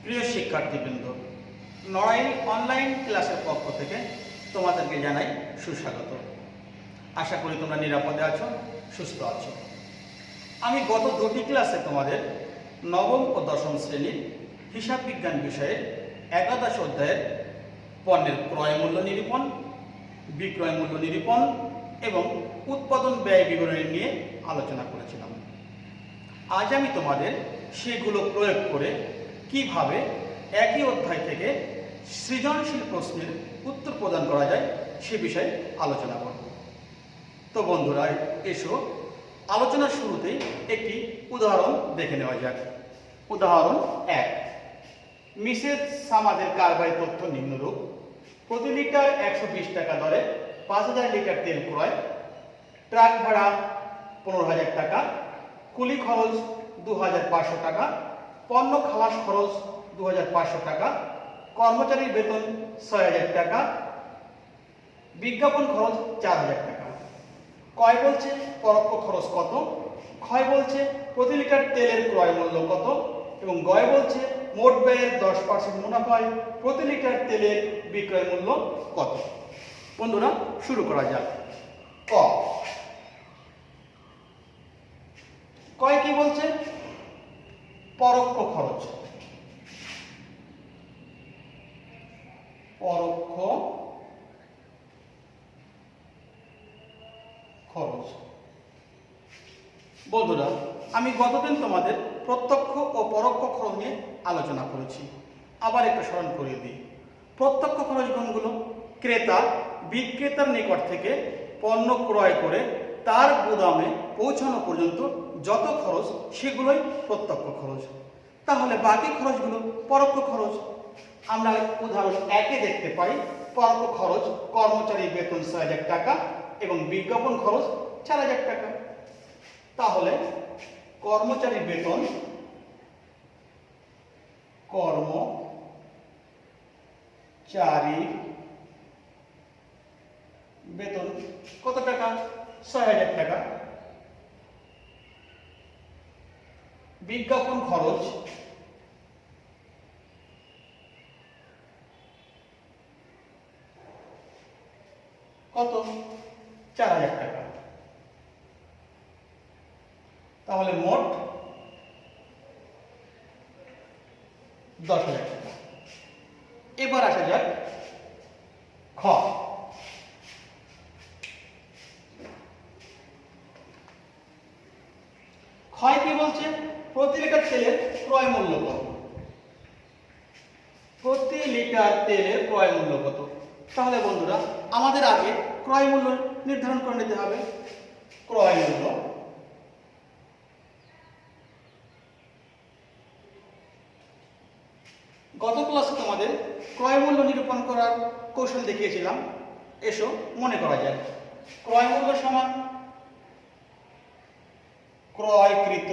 প্রিয় শিক্ষার্থীবৃন্দ, নড়াইল অনলাইন ক্লাসের পক্ষ থেকে তোমাদেরকে জানাই সুস্বাগত। আশা করি তোমরা নিরাপদে আছো, সুস্থ আছো। আমি গত দুটি ক্লাসে তোমাদের নবম ও দশম শ্রেণীর হিসাব বিজ্ঞান বিষয়ের একাদশ অধ্যায়ের পণ্যের ক্রয় মূল্য নিরূপণ, বিক্রয় মূল্য নিরূপণ এবং উৎপাদন ব্যয় বিবরণী নিয়ে আলোচনা করেছিলাম। আজ আমি তোমাদের সেগুলো প্রয়োগ করে কিভাবে একই অধ্যায় থেকে সৃজনশীল প্রশ্নের উত্তর প্রদান করা যায় সে বিষয়ে আলোচনা করব। তো বন্ধুরা, এসো আলোচনার শুরুতেই একটি উদাহরণ দেখে নেওয়া যাক। উদাহরণ 1। মিসেস সামাদের কারবারি তথ্য নিম্নরূপ: প্রতি লিটার 120 টাকা দরে 5000 লিটার তেল ক্রয়, ট্রাক ভাড়া 15,000 টাকা, কুলি খরচ 2500 টাকা, পণ্য খালাস খরচ 2500 টাকা, কর্মচারীর বেতন 6000 টাকা, বিজ্ঞাপন খরচ 4000 টাকা। কয় বলছে পরোক্ষ খরচ কত, ক্ষয় বলছে প্রতি লিটার তেলের ক্রয় মূল্য কত এবং গয় বলছে মোট ব্যয়ের 10% মুনাফায় প্রতি লিটার তেলের বিক্রয় মূল্য কত। বন্ধুরা, শুরু করা যাক। ক, কয় কি বলছে? পরোক্ষ খরচ। পরোক্ষ খরচ। বন্ধুরা, আমি গতদিন তোমাদের প্রত্যক্ষ ও পরোক্ষ খরচ নিয়ে আলোচনা করেছি। আবার একটু স্মরণ করিয়ে দিই। প্রত্যক্ষ খরচ কোনগুলো? ক্রেতা বিক্রেতার নিকট থেকে পণ্য ক্রয় করে তার গুদামে পৌঁছানো পর্যন্ত যত খরচ, সেগুলোই প্রত্যক্ষ খরচ। তাহলে বাকি খরচগুলো পরোক্ষ খরচ। আমরা উদাহরণ 1-এ দেখতে পাই পরোক্ষ খরচ কর্মচারী বেতন 6000 টাকা এবং বিজ্ঞাপন খরচ 4000 টাকা। তাহলে কর্মচারী বেতন, কর্মচারী বেতন কত টাকা? 6000 টাকা। বিজ্ঞাপন খরচ কত? 4000 টাকা। তাহলে মোট 10,000 টাকা। এবার আসা যাক খ। ক্ষয় কি বলছে? প্রতি লিটার তেলের ক্রয় মূল্য কত? প্রতি লিটার তেলের ক্রয় মূল্য কত? তাহলে বন্ধুরা, আমাদের আগে ক্রয় মূল্য নির্ধারণ করে নিতে হবে। ক্রয় মূল্য গত ক্লাসে তোমাদের ক্রয় মূল্য নিরূপণ করার কৌশল দেখিয়েছিলাম। এসো মনে করা যাক। ক্রয় মূল্য সমান ক্রয়কৃত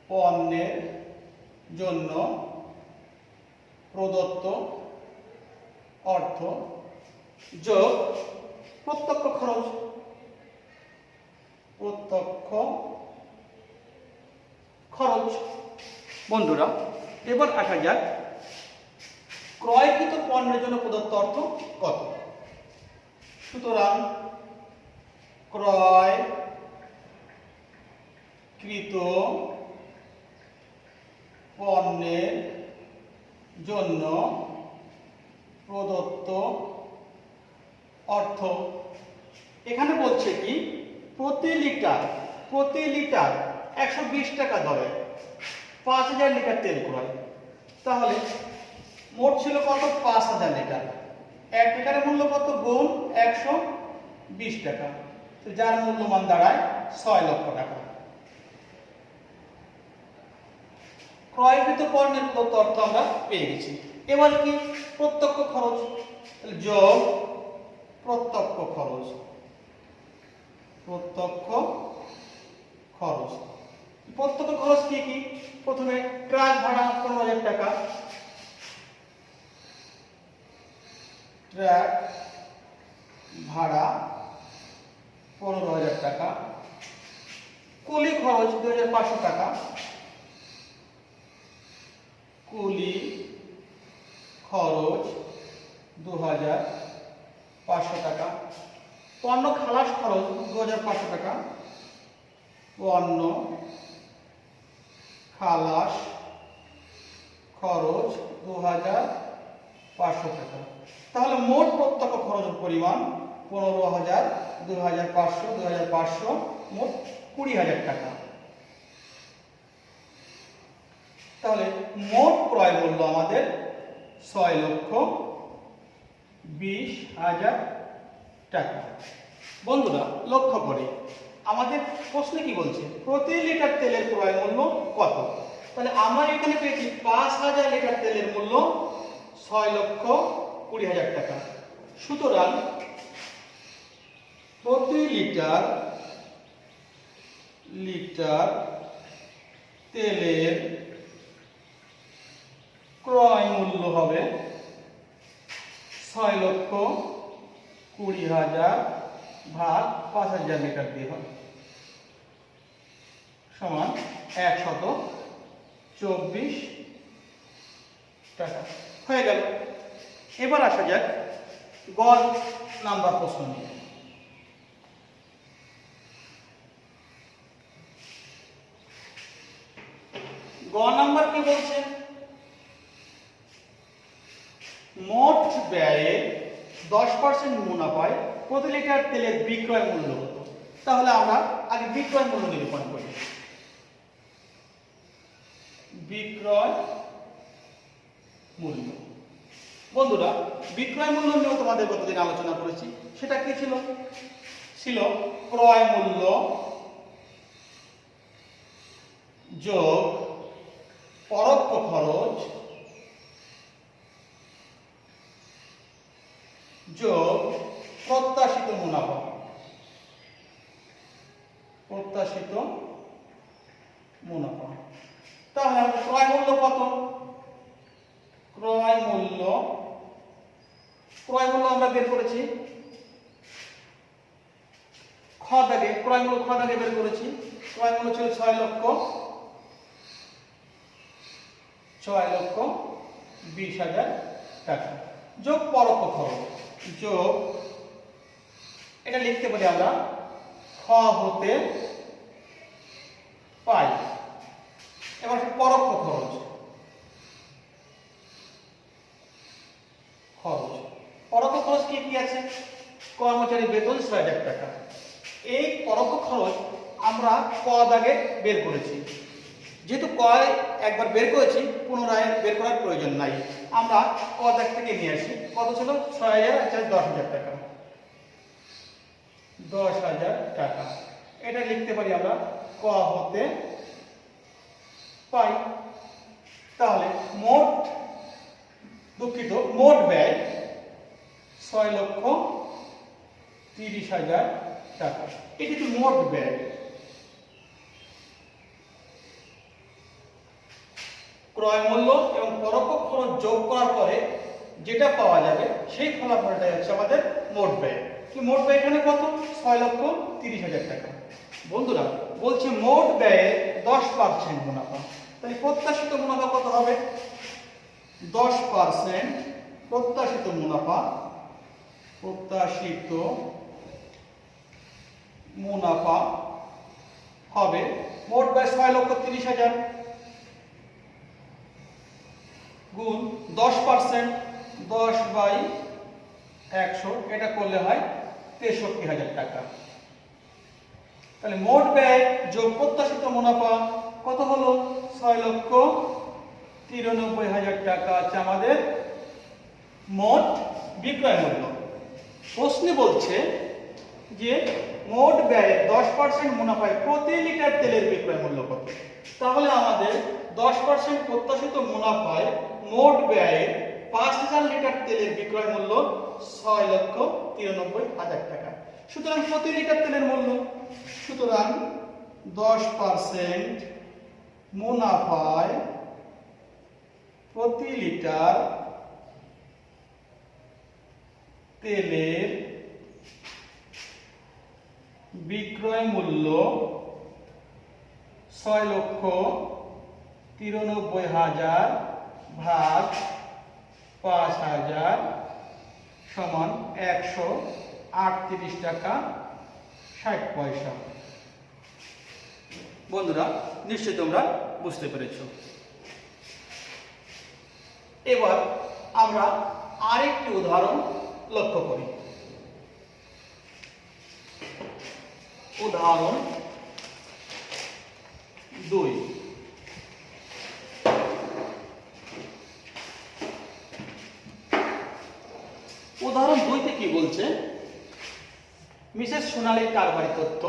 পণ্যের জন্য প্রদত্ত অর্থ যোগ প্রত্যক্ষ খরচ। বন্ধুরা, এবার আসা যাক ক্রয়কৃত পণ্যের জন্য প্রদত্ত অর্থ কত। সুতরাং ক্রয়কৃত পণ্যের জন্য প্রদত্ত অর্থ, এখানে বলছে কি প্রতি লিটার 120 টাকা দরে 5000 লিটার তেল ক্রয়। তাহলে মোট ছিল কত? 5000 লিটার। 1 লিটারের মূল্য কত গুণ 120 টাকা, যার মূল্যমান দাঁড়ায় 6 লক্ষ টাকা। ক্রয়কৃত পণ্যের প্রদত্ত অর্থ আমরা পেয়ে গেছি। এবার কি? প্রত্যক্ষ খরচ যোগ প্রত্যক্ষ খরচ। প্রত্যক্ষ খরচ কি কি? প্রথমে ট্রাক ভাড়া 15,000 টাকা। ট্রাক ভাড়া 15,000 টাকা। কুলি খরচ 2500 টাকা, কুলি খরচ 2500 টাকা। পণ্য খালাস খরচ 2500 টাকা, পণ্য খালাস খরচ 2500 টাকা। তাহলে মোট প্রত্যক্ষ খরচের পরিমাণ 15,000, 2,500, 2,500, মোট 20,000 টাকা। তাহলে মোট ক্রয় মূল্য আমাদের 6,20,000 টাকা। বন্ধুরা লক্ষ্য করি আমাদের প্রশ্নে কি বলছে, প্রতি লিটার তেলের ক্রয় মূল্য কত। তাহলে আমরা এখানে পেয়েছি 5,000 লিটার তেলের মূল্য 6,20,000 টাকা। সুতরাং প্রতি লিটার তেলের ক্রয় মূল্য হবে 6,20,000 ভাগ 5,000 লিটার দিয়ে হবে সমান 124 টাকা হয়ে গেল। এবার আসা যাক গ নাম্বার প্রশ্ন নিয়ে। গ নাম্বার কি বলছে, মোট ব্যয়ে 10% মুনাফায় প্রতি লিটার তেলের বিক্রয় মূল্য কত। তাহলে আমরা আগে বিক্রয় মূল্য নিরূপণ করি। বিক্রয় মূল্য, বন্ধুরা বিক্রয় মূল্য নিয়েও তোমাদের গতদিন আলোচনা করেছি। সেটা কি ছিল, ক্রয় মূল্য যোগ পরোক্ষ খরচ যোগ প্রত্যাশিত মুনাফা। তাহলে আমাদের ক্রয় মূল্য কত, ক্রয় মূল্য আমরা বের করেছি খ দাগে, ক্রয় মূল্য খ দাগে বের করেছি। ক্রয় মূল্য ছিল 6,20,000 টাকা যোগ পরোক্ষ খরচ যোগ, এটা লিখতে পারি আমরা খ হতে পাই। এবার পরোক্ষ খরচ, পরোক্ষ খরচ কি কি আছে, কর্মচারী বেতন 6,000 টাকা। এই পরোক্ষ খরচ আমরা ক দাগে বের করেছি। যেহেতু ক একবার বের করেছি পুনরায় বের করার প্রয়োজন নাই, আমরা ক দাগ থেকে নিয়ে আসি। কত ছিল 6,000, 10,000 টাকা, 10,000 টাকা। এটা লিখতে পারি আমরা ক হতে পাই। তাহলে মোট ব্যয় 6,30,000 টাকা। এটি তো মোট ব্যয়। ক্রয় মূল্য এবং পরোক্ষ খরচ যোগ করার পরে যেটা পাওয়া যাবে সেই ফলাফলটাই হচ্ছে আমাদের মোট ব্যয়। কি মোট ব্যয় এখানে কত, 6,30,000 টাকা। বন্ধুরা বলছে মোট ব্যয়ের 10% মুনাফা। তাহলে প্রত্যাশিত মুনাফা কত হবে, 10% প্রত্যাশিত মুনাফা হবে মোট ব্যয় 6,30,000 গুণ 10%, 10/100, এটা করলে হয় 63,000 টাকা। তাহলে মোট ব্যয় যোগ প্রত্যাশিত মুনাফা কত হলো, 6,93,000 টাকা আছে আমাদের মোট বিক্রয় মূল্য। প্রশ্নে বলছে যে মোট ব্যয়ে 10% মুনাফায় প্রতি লিটার তেলের বিক্রয় মূল্য কত। তাহলে আমাদের 10% প্রত্যাশিত মুনাফায় মোট ব্যয়ে 5,000 লিটার তেলের বিক্রয় মূল্য 6,93,000 টাকা। সুতরাং প্রতি লিটার তেলের মূল্য, সুতরাং 10% মুনাফায় প্রতি লিটার তেলের বিক্রয় মূল্য 6,93,000 ভাগ 5,000 সমান 138 টাকা 60 পয়সা। বন্ধুরা, নিশ্চয়ই তোমরা বুঝতে পেরেছো। এবার আমরা আরেকটি উদাহরণ লক্ষ্য করি। উদাহরণ 2। উদাহরণ 2তে কি বলছে? মিসেস সোনালীর কারবারি তথ্য,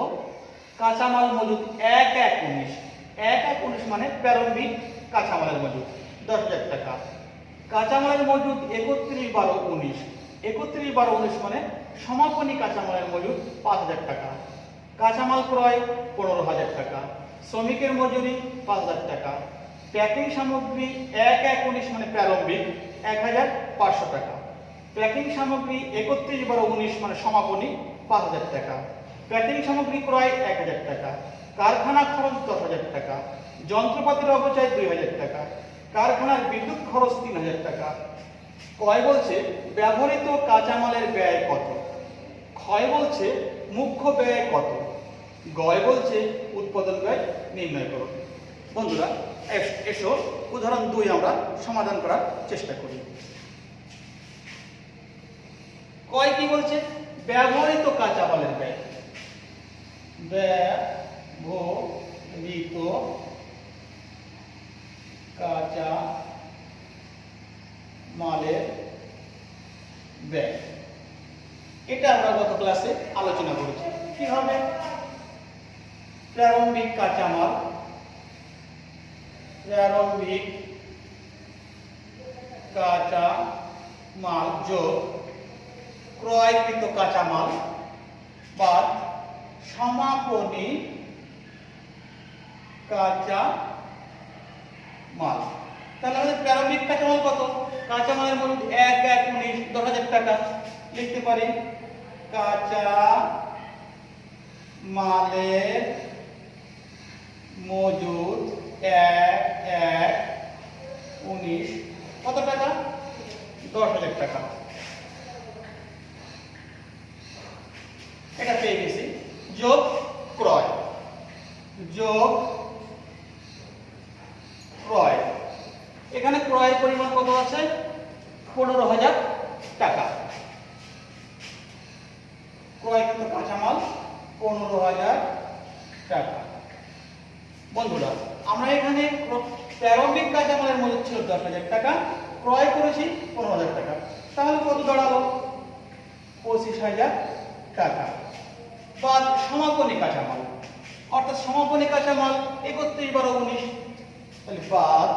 কাঁচামাল মজুদ 1/1/19। 1/1/19 মানে প্রারম্ভিক কাঁচামালের মজুদ 10,000 টাকা। কাঁচামালের মজুদ 31/12/19। 31/12/19 মানে সমাপনী কাঁচামালের মজুদ 5,000 টাকা। কাঁচামাল ক্রয় 15,000 টাকা। শ্রমিকের মজুরি 5,000 টাকা। প্যাকিং সামগ্রী 1/1/19 মানে প্রারম্ভিক 1,500 টাকা। প্যাকিং সামগ্রী 31/12/19 মানে সমাপনী 5,000 টাকা। প্যাকিং সামগ্রী ক্রয় 1,000 টাকা। কারখানা খরচ 10,000 টাকা। যন্ত্রপাতির অপচয় 2,000 টাকা। কারখানার বিদ্যুৎ খরচ 3,000 টাকা। কয় বলছে ব্যবহৃত কাঁচামালের ব্যয় কত। ক্ষয় বলছে মুখ্য ব্যয় কত। গয় বলছে উৎপাদন ব্যয় নির্ণয় করো। বন্ধুরা, এসো উদাহরণ 2 আমরা সমাধান করার চেষ্টা করি। কয় কি বলছে? ব্যবহৃত কাঁচামালের ব্যয়। ব্যবহৃত কাঁচা মালের ব্যয়, এটা আমরা গত ক্লাসে আলোচনা করেছি। কি হবে? প্রারম্ভিক কাঁচামাল, প্রারম্ভিক কাঁচামাল যোগ ক্রয়কৃত কাঁচামাল বা সমাপনী কাঁচামাল। তাহলে আমাদের প্রারম্ভিক কাঁচামাল কত? কাঁচামালের মজুদ 1/1/19 10,000 টাকা। লিখতে পারি কাঁচা মালের মজুদ 1/1/19 কত টাকা? 10,000 টাকা। এটা পেয়ে গেছি। যোগ ক্রয়, যোগ ক্রয়। এখানে ক্রয়ের পরিমাণ কত আছে? 15,000 টাকা। ক্রয়কৃত কাঁচামাল 15,000 টাকা। বন্ধুরা, আমরা এখানে প্রারম্ভিক কাঁচামালের মজুদ ছিল 10,000 টাকা, ক্রয় করেছি 15,000 টাকা। তাহলে কত দাঁড়ালো? 25,000 টাকা। বা সমাপনী কাঁচামাল, অর্থাৎ সমাপনী কাঁচামাল 31/12/19। তাহলে বাদ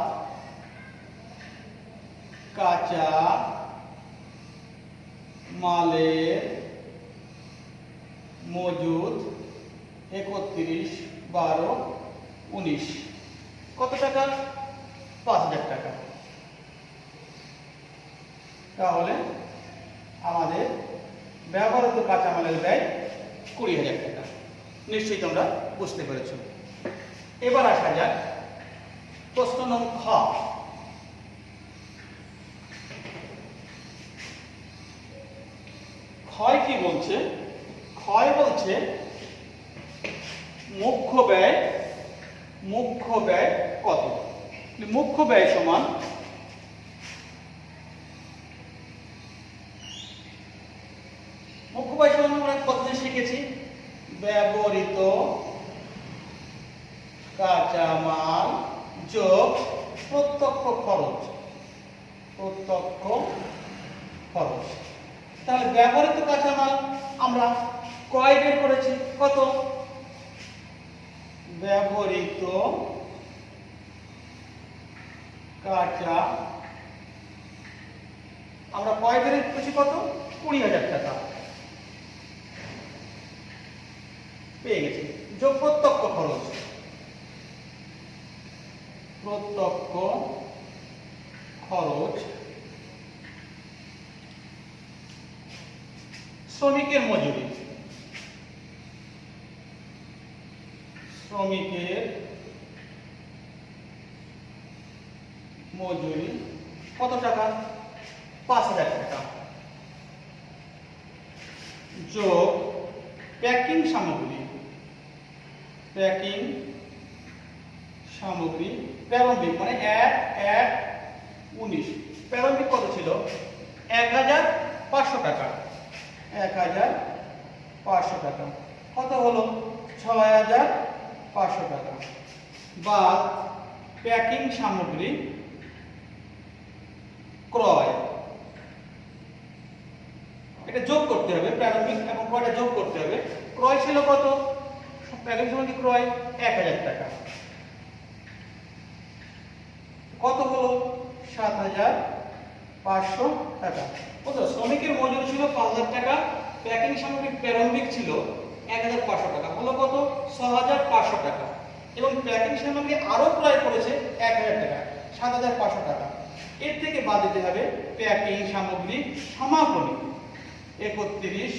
কাঁচা মালের মজুদ 31/12/19 কত টাকা? 5,000 টাকা। তাহলে আমাদের ব্যবহৃত কাঁচামালের ব্যয় 20,000 টাকা। নিশ্চয়ই তোমরা বুঝতে পেরেছো। এবার আসা যাক প্রশ্ন নং খ। ক্ষয় কি বলছে? ক্ষয় বলছে মুখ্য ব্যয়, মুখ্য ব্যয় কত। মুখ্য ব্যয় সমান মুখ্য ব্যয় সমান আমরা কতদিন শিখেছি? ব্যবহৃত কাঁচামাল যোগ প্রত্যক্ষ খরচ, প্রত্যক্ষ খরচ। তাহলে ব্যবহৃত কাঁচামাল আমরা কয় বের করেছি? কত? ব্যবহৃত কাঁচা আমরা কয় বের করেছি? কত? 20,000 টাকা পেয়ে গেছি। যোগ প্রত্যক্ষ খরচ, প্রত্যক্ষ খরচ। শ্রমিকের মজুরি, শ্রমিকের মজুরি কত টাকা? 5,000 টাকা, যোগ প্যাকিং সামগ্রী প্রারম্ভিক মানে 1/1/19 প্রারম্ভিক কত ছিল? 1,500 টাকা। 1,500 টাকা কত হলো? 6,500 টাকা। বা প্যাকিং সামগ্রী ক্রয়, এটা যোগ করতে হবে, প্রারম্ভিক এবং ক্রয়টা যোগ করতে হবে। ক্রয় ছিল কত? প্যাকিং সামগ্রী ক্রয় 1,000 টাকা, কত হলো? 7,500 টাকা। কত? শ্রমিকের মজুরি ছিল 5,000 টাকা, প্যাকিং সামগ্রী প্রারম্ভিক ছিল 1,500 টাকা, হলো কত? 6,500 টাকা। এবং প্যাকিং সামগ্রী আরো ক্রয় করেছে 1,000 টাকা, 7,500 টাকা। এর থেকে বাদ দিতে হবে প্যাকিং সামগ্রী সমাপনী 31,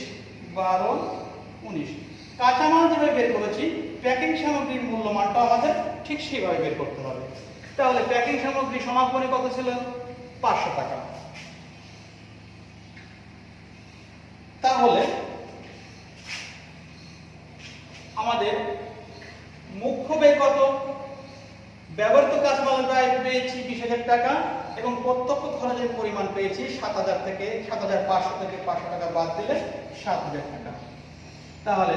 12, 19। কাঁচামাল যেভাবে বের করেছি, প্যাকিং সামগ্রীর মূল্যমানটা আমাদের ঠিক সেইভাবে বের করতে হবে। তাহলে প্যাকিং সামগ্রী সমাপনী কত ছিল? 500 টাকা। তাহলে আমাদের মুখ্য ব্যয় কত? ব্যবহৃত কাঁচামালের ব্যয় পেয়েছি 20,000 টাকা এবং প্রত্যক্ষ খরচের পরিমাণ পেয়েছি 7,500 থেকে 500 টাকা বাদ দিলে 7,000 টাকা। তাহলে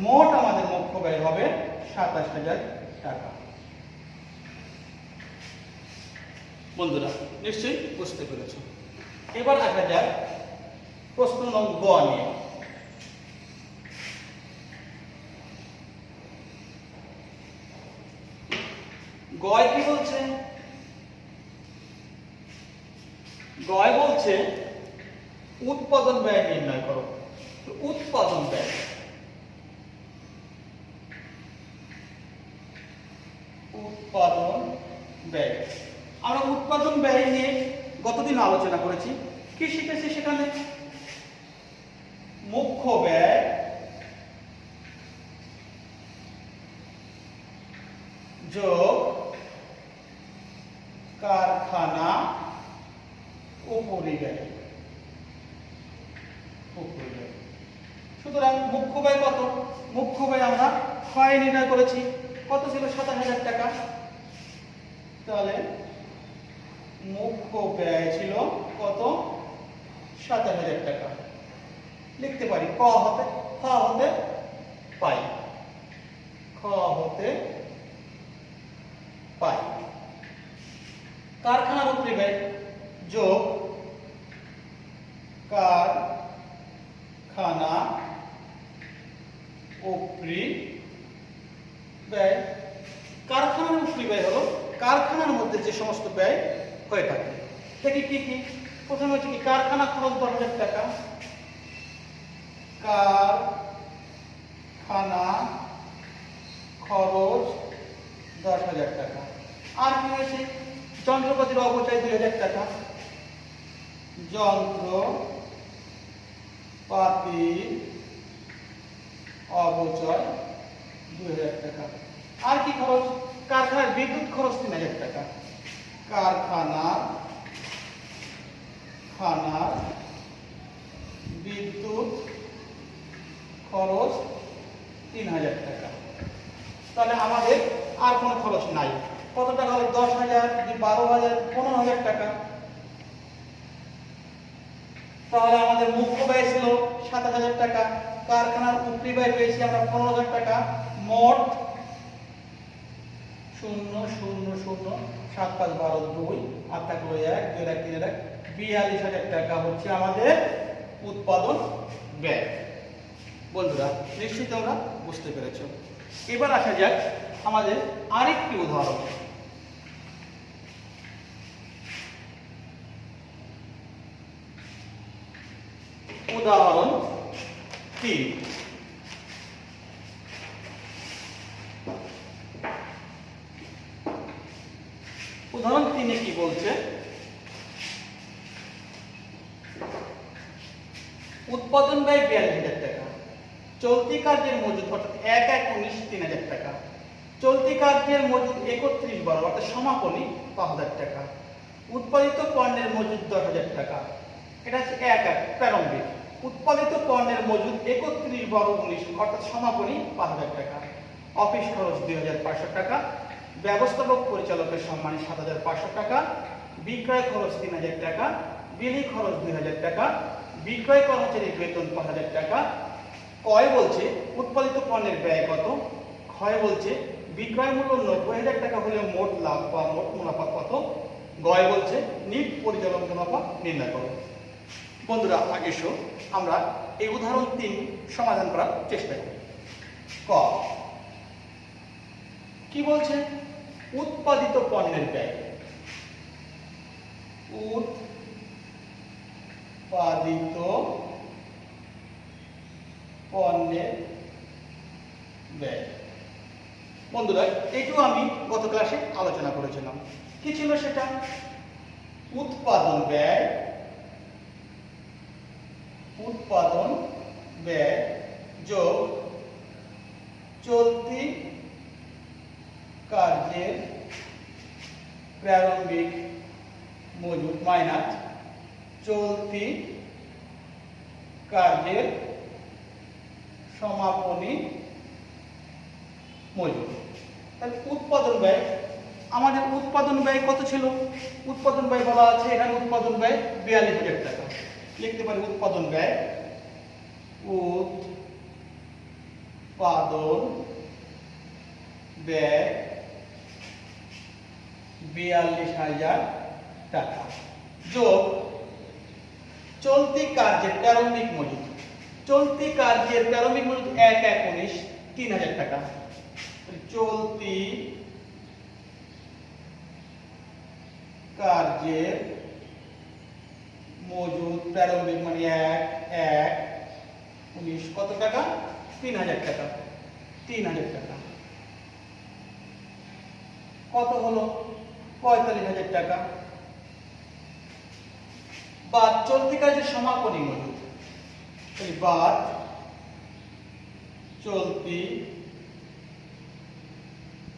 মোট আমাদের মুখ্য ব্যয় হবে 27,000 টাকা। বন্ধুরা নিশ্চয়ই বুঝতে পেরেছ। এবার দেখা যাক প্রশ্ন নং গ নিয়ে। গয় কি বলছে? গয় বলছে উৎপাদন ব্যয় নির্ণয় করো। উৎপাদন ব্যয়, আমরা উৎপাদন ব্যয় নিয়ে গতদিন আলোচনা করেছি। কি শিখেছি সেখানে? মুখ্য ব্যয় যোগ কারখানা উপরিব্যয়। সুতরাং মুখ্য ব্যয় কত? মুখ্য ব্যয় আমরা ক্ষয় নির্ণয় করেছি, কত ছিল? 27,000 টাকা। তাহলে মুখ্য ব্যয় ছিল কত? 27,000 টাকা। লিখতে পারি খ হতে পাই, কারখানার উপরিব্যয় যোগ কারখানা উপরিব্যয়। কারখানার উপরিব্যয় হলো কারখানার মধ্যে যে সমস্ত ব্যয় হয়ে থাকে। দেখি কি কি। প্রথমে হচ্ছে কি? কারখানা খরচ 10,000 টাকা, কারখানা খরচ 10,000 টাকা। আর কি হয়েছে? যন্ত্রপাতির অপচয় 2,000 টাকা, যন্ত্রপাতির অপচয় 2,000 টাকা। আর কি খরচ? কারখানার বিদ্যুৎ খরচ 3,000 টাকা, কারখানার বিদ্যুৎ খরচ 3,000 টাকা। তাহলে আমাদের আর কোনো খরচ নাই। কত টাকা হলো? 10,000, 12,000, 15,000 টাকা। তাহলে আমাদের মুখ্য ব্যয় ছিল 7,000 টাকা, কারখানার উপরিব্যয় পেয়েছি আমরা 15,000 টাকা। মোট 0,0,0,7,5,12 আর থাকলো 1, 2 1, 3 1, 42,000 টাকা হচ্ছে আমাদের উৎপাদন ব্যয়। বন্ধুরা নিশ্চয়ই তোমরা বুঝতে পেরেছ। এবার আসা যাক আমাদের আরেকটি উদাহরণ। উদাহরণ 3। উদাহরণ 3 কি বলছে? উৎপাদন ব্যয় 42,000 টাকা, চলতি কার্যের মজুদ অর্থাৎ 1/1/19 3,000 টাকা, চলতি কার্যের মজুদ 31/12 অর্থাৎ সমাপনী 5,000 টাকা, উৎপাদিত পণ্যের মজুদ 10,000 টাকা, এটা হচ্ছে প্রারম্ভিক। উৎপাদিত পণ্যের মজুদ 31/12/19 অর্থাৎ সমাপনী 5,000 টাকা। অফিস খরচ 2,500 টাকা, ব্যবস্থাপক পরিচালকের সম্মানী 7,500 টাকা, বিক্রয় খরচ 3,000 টাকা, বিলি খরচ 2,000 টাকা, বিক্রয় কর্মচারীর বেতন 5,000 টাকা। কয় বলছে উৎপাদিত পণ্যের ব্যয় কত, ক্ষয় বলছে বিক্রয় মূল্য 90,000 টাকা হলে মোট লাভ বা মোট মুনাফা কত, গয় বলছে নিট পরিচালন মুনাফা নির্ণয় করো। বন্ধুরা আগে আমরা এই উদাহরণ 3 সমাধান করার চেষ্টা করি। ক কি বলছে, উৎপাদিত পণ্যের ব্যয়, উৎপাদিত পণ্যের ব্যয়। বন্ধুরা এটাও আমি গত ক্লাসে আলোচনা করেছিলাম। কি ছিল সেটা, উৎপাদন ব্যয়, উৎপাদন ব্যয় যোগ চলতি কার্যের প্রারম্ভিক মজুদ মাইনাস চলতি কার্যের সমাপনী মজুদ। তাহলে উৎপাদন ব্যয়, আমাদের উৎপাদন ব্যয় কত ছিল, উৎপাদন ব্যয় বলা আছে এখানে উৎপাদন ব্যয় 42,000 টাকা। লিখতে পারি উৎপাদন ব্যয়, উৎপাদন ব্যয় 42,000 টাকা যোগ চলতি কার্যের প্রারম্ভিক মজুদ, চলতি কার্যের প্রারম্ভিক মজুদ 1/19 3,000 টাকা। চলতি কার্যের মজুদ প্রারম্ভিক মানে 1/19 কত টাকা, 3,000 টাকা। 3,000 টাকা কত হলো 45,000 টাকা। বাদ চলতি কার্যের সমাপনী মজুদ, বাদ চলতি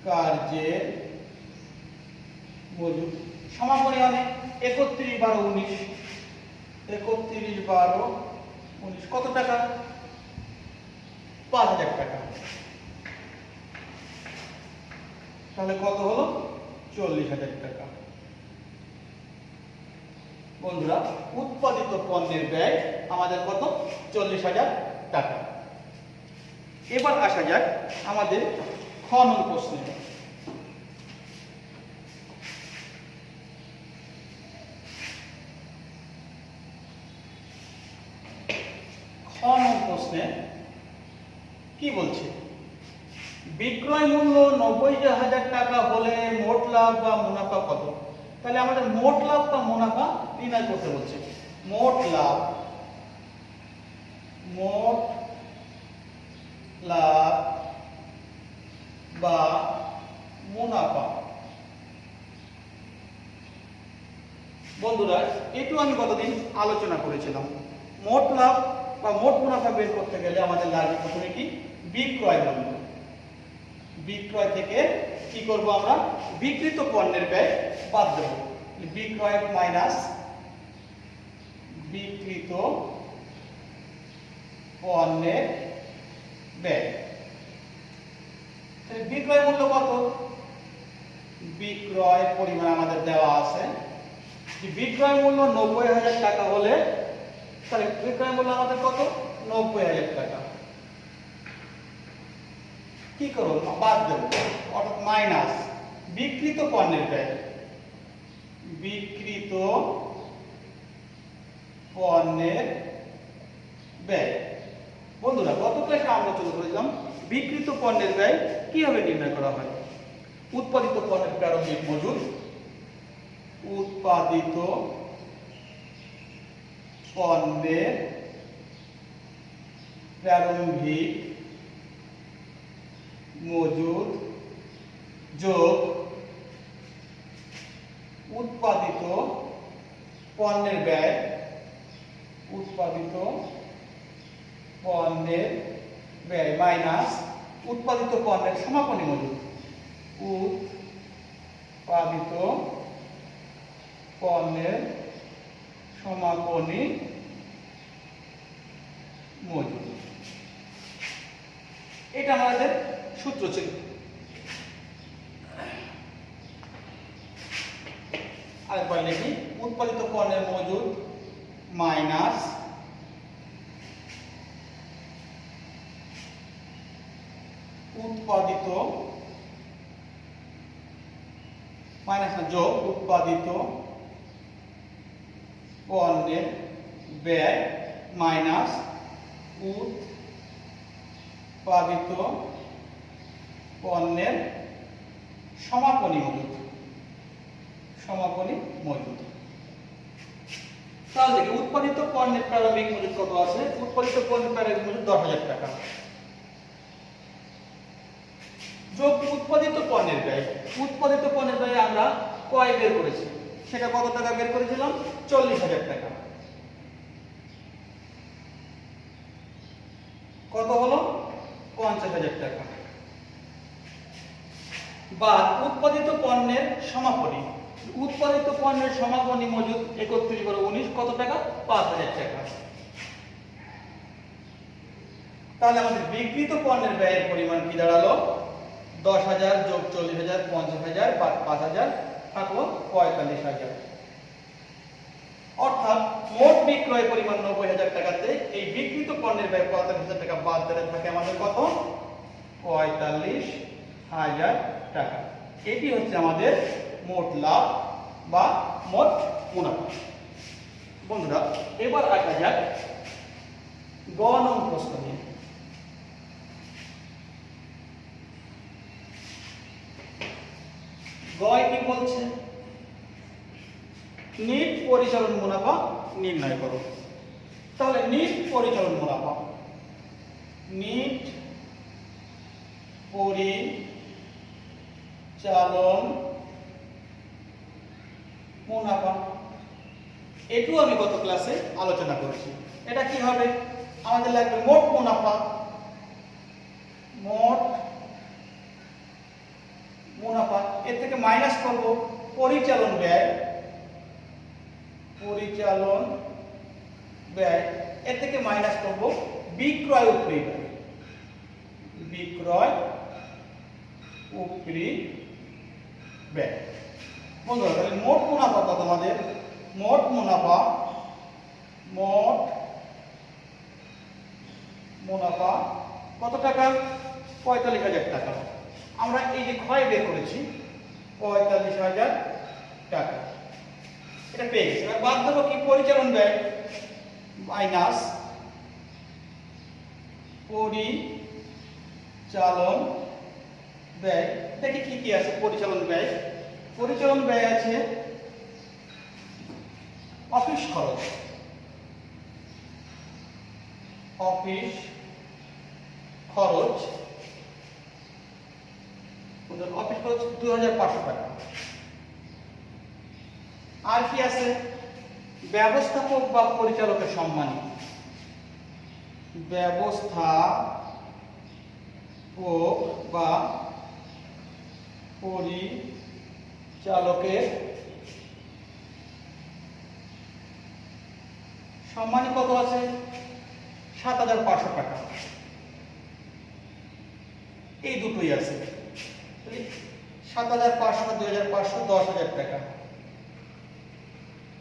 কার্যের মজুদ সমাপনী মানে 31/12/19, 31/12/19 কত টাকা, 5,000 টাকা। তাহলে কত হলো 40,000 টাকা। বন্ধুরা উৎপাদিত পণ্যের ব্যয় আমাদের কত, 40,000 টাকা। এবার আসা যাক আমাদের খ নং প্রশ্নে। খ নং প্রশ্নে কি বলছে, বিক্রয় মূল্য 90,000 টাকা হলে মোট লাভ বা মুনাফা কত। তাহলে আমাদের মোট লাভ বা মুনাফা নির্ণয় করতে বলছে। মোট লাভ, মোট লাভ বা মুনাফা। বন্ধুরা একটু আমি গতদিন আলোচনা করেছিলাম, মোট লাভ বা মোট মুনাফা বের করতে গেলে আমাদের লাগবে প্রথমে কি, বিক্রয় মূল্য। বিক্রয় থেকে কি করব আমরা, বিক্রিত পণ্যের ব্যয় বাদ দেব। বিক্রয় মাইনাস বিক্রিত পণ্যের ব্যয়। বিক্রয় মূল্য কত, বিক্রয় পরিমাণ আমাদের দেওয়া আছে। বিক্রয় মূল্য 90,000 টাকা হলে তাহলে বিক্রয় মূল্য আমাদের কত, 90,000 টাকা। কি করব, বাদ দেব, অর্থাৎ মাইনাস বিক্রিত পণ্যের ব্যয়, বিক্রিত পণ্যের ব্যয়। বন্ধুরা গত ক্লাসে আমরা আলোচনা করেছিলাম বিক্রিত পণ্যের ব্যয় কিভাবে নির্ণয় করা হয়। উৎপাদিত পণ্যের প্রারম্ভিক মজুদ, উৎপাদিত পণ্যের প্রারম্ভিক মজুদ যোগ উৎপাদিত পণ্যের ব্যয়, উৎপাদিত পণ্যের ব্যয় মাইনাস উৎপাদিত পণ্যের সমাপনী মজুদ, উৎপাদিত পণ্যের সমাপনী মজুদ। এটা আমাদের সূত্র ছিল। আরেকবার লিখি, উৎপাদিত পণ্যের মজুদ মাইনাস উৎপাদিত যোগ উৎপাদিত পণ্যের ব্যয় মাইনাস উৎপাদিত পণ্যের সমাপনী মজুদ। তাহলে দেখি উৎপাদিত পণ্যের প্রারম্ভিক মজুদ কত আছে। উৎপাদিত পণ্যের প্রারম্ভিক মজুদ 10,000 টাকা যোগ উৎপাদিত পণ্যের ব্যয়। উৎপাদিত পণ্যের ব্যয় আমরা কয় বের করেছি, সেটা কত টাকা বের করেছিলাম? 40,000 টাকা। কত হলো? 50,000 টাকা। বা উৎপাদিত পণ্যের সমাপনী। উৎপাদিত পণ্যের সমাপনী মজুদ 31 × 19 কত টাকা? 5,000 টাকা। তাহলে আমাদের বিক্রিত পণ্যের ব্যয়ের পরিমাণ কি দাঁড়ালো? 10,000 যোগ 40,000 50,000 5,000 থাকলো 45,000। অর্থাৎ মোট বিক্রয় পরিমাণ 90,000 টাকাতে এই বিক্রিত পণ্যের ব্যয় 45,000 টাকা বাদ দিলে থাকে আমাদের কত? 45,000 টাকা। এটি হচ্ছে আমাদের মোট লাভ বা মোট মুনাফা। বন্ধুরা, এবার আসা যাক গ নং প্রশ্ন নিয়ে। গয় কি বলছে? নিট পরিচালন মুনাফা নির্ণয় করো। তাহলে নিট পরিচালন মুনাফা, নিট পরিচালন মুনাফা, এটু আমি গত ক্লাসে আলোচনা করেছি। এটা কি হবে? আমাদের লাগবে মোট মুনাফা। মোট মুনাফা, এর থেকে মাইনাস করব পরিচালন ব্যয়। পরিচালন ব্যয়, এর থেকে মাইনাস করব বিক্রয় উপরি ব্যয়। বিক্রয় উপরি ব্যয়। বন্ধুরা, তাহলে মোট মুনাফা কত আমাদের? মোট মুনাফা কত টাকা? 45,000 টাকা। আমরা এই যে ক্ষয় বের করেছি 45,000 টাকা, এটা পেয়ে গেছি। এবার বাদ দেবো কি? পরিচালন ব্যয় মাইনাস পরিচালন ব্যয়। দেখি কি কি আছে পরিচালন ব্যয়। পরিচালন ব্যয় আছে অফিস খরচ। অফিস খরচ 2,500 টাকা। আর কি আছে? ব্যবস্থাপক বা পরিচালকের সম্মানী। ব্যবস্থাপক বা পরিচালকের সম্মানী কত আছে? 7,500 টাকা। এই দুটোই আছে। 7,500 2,500 10,000 টাকা।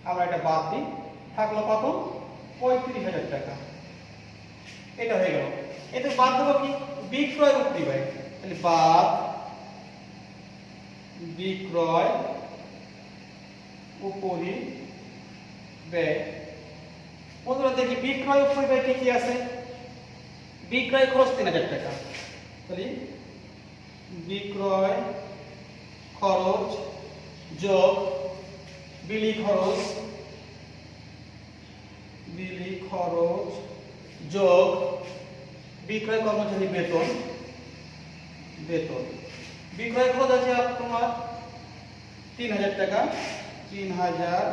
আমরা এটা বাদ দিই, থাকলো কত? 35,000 টাকা। এটা হয়ে গেল। এতে বাদ দেবো কি? বিক্রয় উপরি ব্যয়। তাহলে বাদ বিক্রয় উপরি ব্যয়। বন্ধুরা দেখি বিক্রয় উপরি ব্যয় কি কি আছে। বিক্রয় খরচ 3,000 টাকা। তাহলে বিক্রয় খরচ যোগ বিলি খরচ যোগ বিক্রয় কর্মচারী বেতন। বিক্রয় খরচ আছে তোমার 3,000 টাকা। 3,000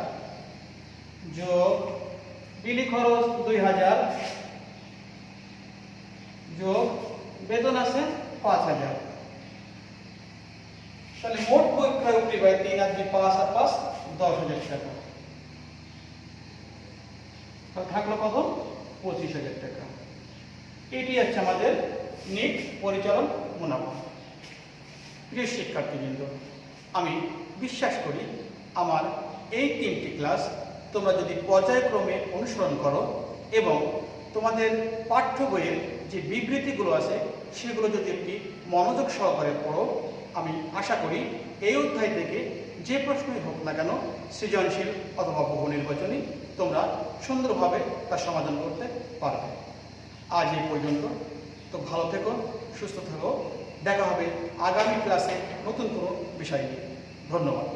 যোগ বিলি খরচ 2,000 যোগ বেতন আছে 5,000। তাহলে মোট বিক্রয় উপরি ব্যয় 3 আর 2 5 আর 5 10,000 টাকা, থাকলো কত? 25,000 টাকা। এটি হচ্ছে আমাদের নিট পরিচালন মুনাফা। প্রিয় শিক্ষার্থীবৃন্দ, আমি বিশ্বাস করি আমার এই 3টি ক্লাস তোমরা যদি পর্যায়ক্রমে অনুসরণ করো এবং তোমাদের পাঠ্য বইয়ের যে বিবৃতিগুলো আছে সেগুলো যদি একটি মনোযোগ সহকারে পড়ো, আমি আশা করি এই অধ্যায় থেকে যে প্রশ্নই হোক না কেন, সৃজনশীল অথবা বহু নির্বাচনী, তোমরা সুন্দরভাবে তার সমাধান করতে পারবে। আজ এই পর্যন্ত। তো ভালো থেকো, সুস্থ থাকো। দেখা হবে আগামী ক্লাসে নতুন কোনো বিষয় নিয়ে। ধন্যবাদ।